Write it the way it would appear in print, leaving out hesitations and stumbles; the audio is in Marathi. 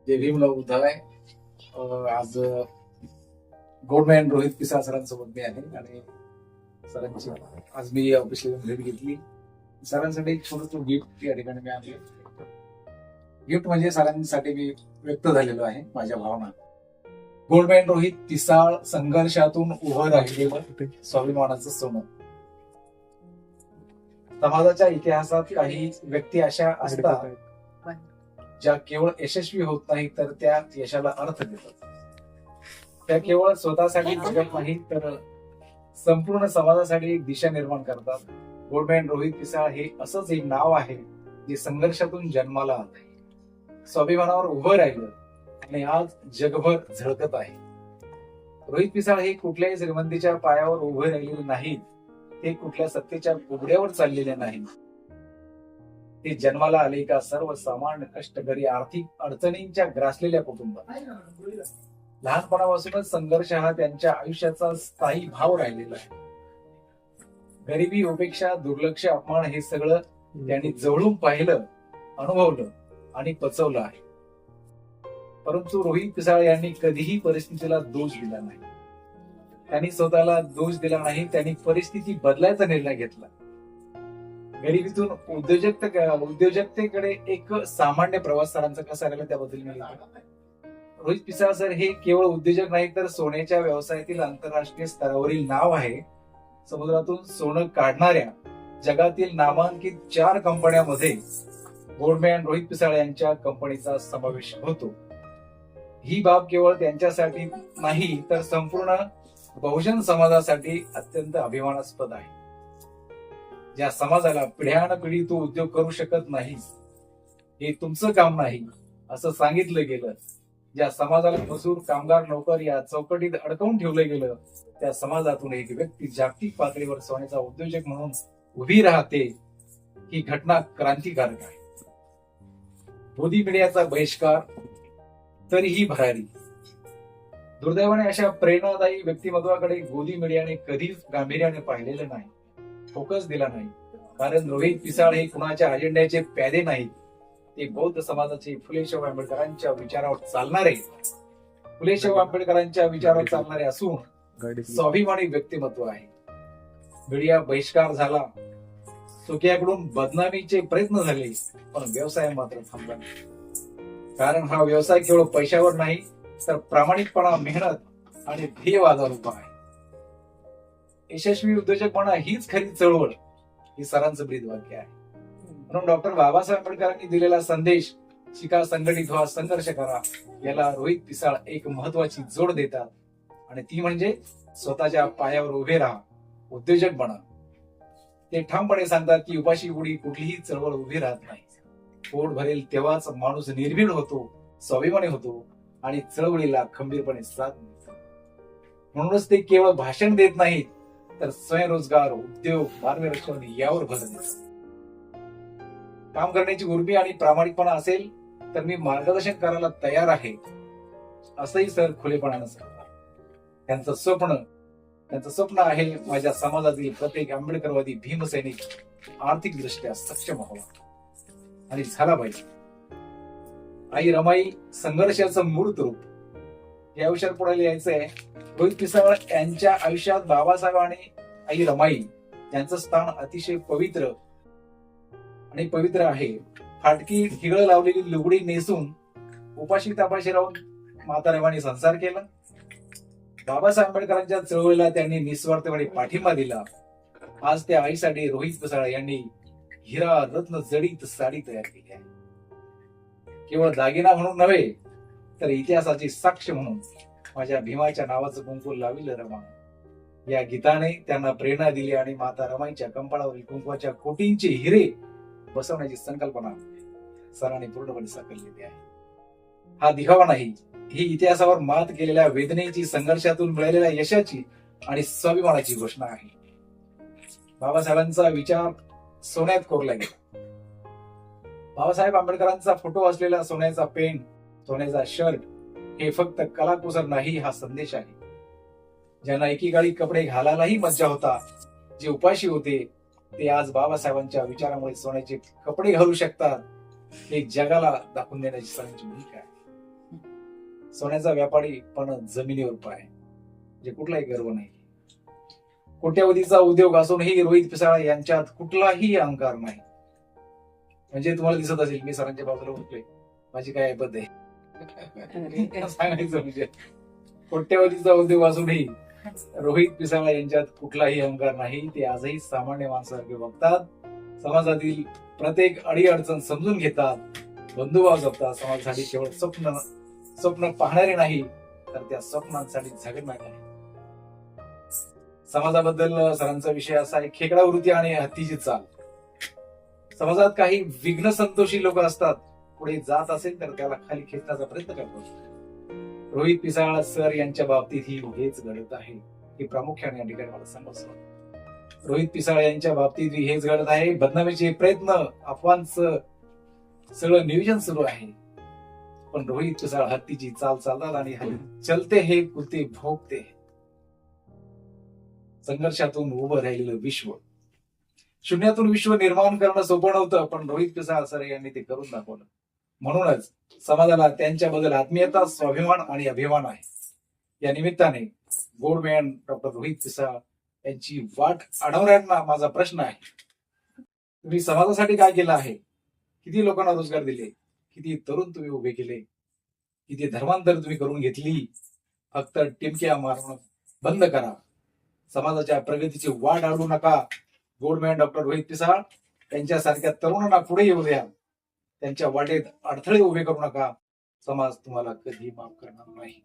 जय भीम उद्धाय. आज गोल्डमॅन रोहित पिसाळ सरांसोबत मी आहे आणि सरांची आज मी ऑफिसला भेट घेतली. सरांसाठी एक छोटं गिफ्ट या ठिकाणी मी आणले. गिफ्ट म्हणजे सरांसाठी मी व्यक्त झालेलो आहे माझ्या भावना. गोल्डमॅन रोहित पिसाळ संघर्षातून उभं राहिलेलं स्वाभिमानाचं सोनं. समाजाच्या इतिहासात काही व्यक्ती अशा असतात ज्या केवळ यशस्वी होत नाही तर त्या यशाला अर्थ देतात. त्या केवळ स्वतःसाठी जगत नाही तर संपूर्ण समाजासाठी एक दिशा निर्माण करतात. गोल्डमॅन रोहित पिसाळ हे असंच एक नाव आहे जे संघर्षातून जन्माला आलंय, स्वाभिमानावर उभं राहिलं आणि आज जगभर झळकत आहे. रोहित पिसाळ हे कुठल्याही श्रीमंतीच्या पायावर उभे राहिलेले नाहीत, ते कुठल्या सत्तेच्या उघड्यावर चाललेले नाहीत. ते जन्माला आले का सर्वसामान्य कष्टकरी आर्थिक अडचणींच्या ग्रासलेल्या कुटुंबात. लहानपणापासूनच संघर्ष हा त्यांच्या आयुष्याचा स्थायी भाव राहिलेला आहे. गरिबी, उपेक्षा, दुर्लक्ष, अपमान हे सगळं त्यांनी जवळून पाहिलं, अनुभवलं आणि पचवलं आहे. परंतु रोहित पिसाळ यांनी कधीही परिस्थितीला दोष दिला नाही. त्यांनी स्वतःला दोष दिला नाही. त्यांनी परिस्थिती बदलायचा निर्णय घेतला. गरिबीतून उद्योजकतेकडे एक सामान्य प्रवास सरांचा कसा राहिला त्याबद्दल मी रोहित पिसाळ सर हे केवळ उद्योजक नाही तर सोन्याच्या व्यवसायातील आंतरराष्ट्रीय स्तरावरील नाव आहे. समुद्रातून सोनं काढणाऱ्या जगातील नामांकित 4 कंपन्यांमध्ये गोल्डमॅन रोहित पिसाळ यांच्या कंपनीचा समावेश होतो. ही बाब केवळ त्यांच्यासाठी नाही तर संपूर्ण बहुजन समाजासाठी अत्यंत अभिमानास्पद आहे. ज्या समाजाला पिढ्यानपिढी तू उद्योग करू शकत नाही, हे तुमचं काम नाही असं सांगितलं गेलं, ज्या समाजाला मजूर, कामगार, नोकर या चौकटीत अडकवून ठेवलं गेलं, त्या समाजातून एक व्यक्ती जागतिक पातळीवर सोन्याचा उद्योजक म्हणून उभी राहते, ही घटना क्रांतिकारक आहे. मोदी मीडियाचा बहिष्कार तरीही भरारी. दुर्दैवाने अशा प्रेरणादायी व्यक्तिमत्वाकडे गोदी मीडियाने कधीच गांभीर्याने पाहिलेलं नाही, फोकस दिला नाही. कारण रोहित पिसाळ हे कुणाच्या अजेंड्याचे प्यादे नाहीत. ते बौद्ध समाजाचे फुले-शाहू आंबेडकरांच्या विचारावर चालणारे असून स्वाभिमानी व्यक्तिमत्व आहे. मीडिया बहिष्कार झाला, सुक्याकडून बदनामीचे प्रयत्न झाले, पण व्यवसाय मात्र थांबला नाही. कारण हा व्यवसाय केवळ पैशावर नाही तर प्रामाणिकपणा, मेहनत आणि ध्येयवादावर उभा आहे. यशस्वी उद्योजक म्हणा हीच खरी चळवळ, ही सरांचं ब्रीद वाक्य आहे. म्हणून डॉक्टर बाबासाहेब आंबेडकरांनी दिलेला संदेश, शिका, संघटित व्हा, संघर्ष करा, याला रोहित पिसाळ एक महत्वाची जोड देतात आणि ती म्हणजे स्वतःच्या पायावर उभे राहा, उद्योजक बना. ते ठामपणे सांगतात की उपाशी उडी कुठलीही चळवळ उभी राहत नाही. पोट भरेल तेव्हाच माणूस निर्भीड होतो, स्वाभिमानी होतो आणि चळवळीला खंबीरपणे साथ देतो. म्हणूनच ते केवळ भाषण देत नाहीत तर स्वयंरोजगार, उद्योग, मार्गदर्शन यावर भर देतात. काम करण्याची उर्मी आणि प्रामाणिकपणा असेल तर मी मार्गदर्शन करायला तयार आहे, असंही सर खुलेपणानं सांगतात. त्यांचं स्वप्न आहे माझ्या समाजातील प्रत्येक आंबेडकरवादी भीमसैनिक आर्थिक दृष्ट्या सक्षम व्हावा आणि झाला पाहिजे. आई रमाई संघर्षाचं मूर्त रूप या विषयावर पुढे लिहायचंय. रोहित पिसाळ यांच्या आयुष्यात बाबासाहेब आणि आई रमाई यांचं स्थान अतिशय पवित्र आहे. फाटकी ठिगळ लावलेली लुगडी नेसून उपाशी तापाशी राहून म्हातारेवानी संसार केला. बाबासाहेब आंबेडकरांच्या चळवळीला त्यांनी निस्वार्थपणे पाठिंबा दिला. आज त्या आईसाठी रोहित पिसाळ यांनी हिरा रत्न जडीत साडी तयार केली आहे. केवळ दागिना म्हणून नव्हे तर इतिहासाची साक्ष म्हणून माझ्या भीमाच्या नावाचं कुंकू लाविलं रमा, या गीताने त्यांना प्रेरणा दिली आणि माता रमाईच्या कंपाळावरील कुंकवाच्या कोटींचे हिरे बसवण्याची संकल्पना सरांनी पूर्णपणे साकारलेली आहे. हा दिखावा नाही, ही इतिहासावर मात केलेल्या वेदनेची, संघर्षातून मिळालेल्या यशाची आणि स्वाभिमानाची घोषणा आहे. बाबासाहेबांचा विचार सोन्यात कोरला गेला. बाबासाहेब आंबेडकरांचा फोटो असलेला सोन्याचा पेन, सोन्याचा शर्ट हे फक्त कलाकुसर नाही, हा संदेश आहे. ज्यांना एकेकाळी कपडे घालायलाही मज्जा होता, जे उपाशी होते, ते आज बाबासाहेबांच्या विचारामुळे सोन्याचे कपडे घालू शकतात. हे जगाला दाखवून देण्याची सरांची भूमिका आहे. सोन्याचा व्यापारी पण जमिनीवर पाय, म्हणजे कुठलाही गर्व नाही. कोट्यावधीचा उद्योग असूनही रोहित पिसाळ यांच्यात कुठलाही अहंकार नाही. म्हणजे तुम्हाला दिसत असेल मी सरांच्या बाजूला उठलोय, माझी काय ऐपत आहे सांगायचं म्हणजे. कोट्यावधीचा उद्योग असूनही रोहित पिसाळ यांच्यात कुठलाही अहंकार नाही. ते आजही सामान्य माणसासारखे बघतात, समाजातील प्रत्येक अडीअडचण समजून घेतात, बंधुभाव जपतात. समाजासाठी केवळ स्वप्न पाहणारे नाही, तर त्या स्वप्नांसाठी झगडणारे आहे. समाजाबद्दल सरांचा विषय असा आहे, खेकडा वृत्ती आणि हत्तीची चाल. समाजात काही विघ्न संतोषी लोक असतात, पुढे जात असेल तर त्याला खाली खेचण्याचा प्रयत्न करतात. रोहित पिसाळ सर यांच्या बाबतीत ही हेच घडत आहे, हे प्रामुख्याने या ठिकाणी मला समजलं. रोहित पिसाळ यांच्या बाबतीत हेच घडत आहे. बदनामीचे प्रयत्न, अफवांचं सगळं नियोजन सुरू आहे. पण रोहित पिसाळ हत्तीची चाल चालतात आणि चलते हे कुत्ते भोगते. संघर्षातून उभं राहिलेलं विश्व, शून्यातून विश्व निर्माण करणं सोपं नव्हतं, पण रोहित पिसाळ सर यांनी ते करून दाखवलं. म्हणूनच समाजाला त्यांच्याबद्दल आत्मीयता, स्वाभिमान आणि अभिमान आहे. या निमित्ताने गोल्डमॅन डॉक्टर रोहित पिसाळ यांची वाट अडवणाऱ्यांना माझा प्रश्न आहे, तुम्ही समाजासाठी काय केलं आहे? किती लोकांना रोजगार दिले? किती तरुण तुम्ही उभे केले? किती धर्मांतर तुम्ही करून घेतली? फक्त टिमक्या मारणं बंद करा. समाजाच्या प्रगतीची वाट अडवू नका. गोल्डमॅन डॉक्टर रोहित पिसाळ यांच्यासारख्या तरुणांना पुढे येऊ द्या. त्यांच्या वाटेत अडथळे उभे करू नका. समाज तुम्हाला कधी माफ करणार नाही.